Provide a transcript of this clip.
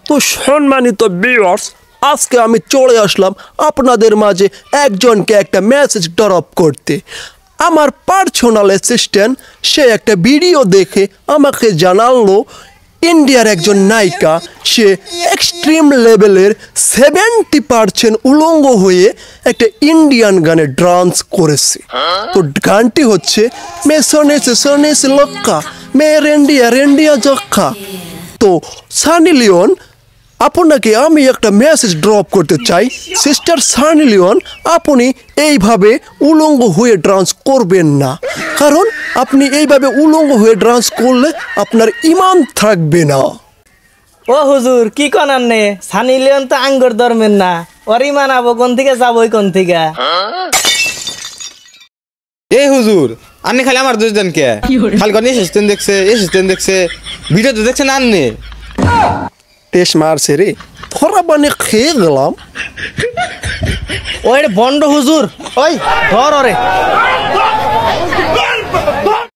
তো সম্মানিত ভিউয়ার্স, আজকে আমি চলে আসলাম আপনাদের মাঝে একজনকে একটা মেসেজ ড্রপ করতে। আমার পার্সোনাল অ্যাসিস্ট্যান্ট সে একটা ভিডিও দেখে আমাকে জানালো ইন্ডিয়ার একজন নায়িকা সে এক্সট্রিম লেভেলের 70% উলঙ্গ হয়ে একটা ইন্ডিয়ান গানে ডান্স করেছে। তো গানটি হচ্ছে মে সোনে সে সোনে সে লক্কা মে রেন্ডিয়া রেন্ডিয়া জক্কা। তো সানি লিওন, আপনাকে আমি একটা মেসেজ ড্রপ করতে চাই। সিস্টার সানি লিওন, আপনি এইভাবে উলঙ্গ হয়ে ডান্স করবেন না, কারণ আপনি এইভাবে উলঙ্গ হয়ে ডান্স করলে আপনার ঈমান থাকবে না। ও হুজুর, কি কনার নে? সানি লিওন তো আঙ্গুর ধর্মের না, ওর ঈমান আবো কোন থেকে যাবো কোন থেকে? এই হুজুর, আপনি খালি আমার দোষ দেন কে? খালি কোন দেখছে ভিডিও তো দেখছেন আননে। টেস্ট মারছে রে, থরা বানে খেয়ে গেলাম। ওই বন্ড হুজুর, ওই ধর ওরে।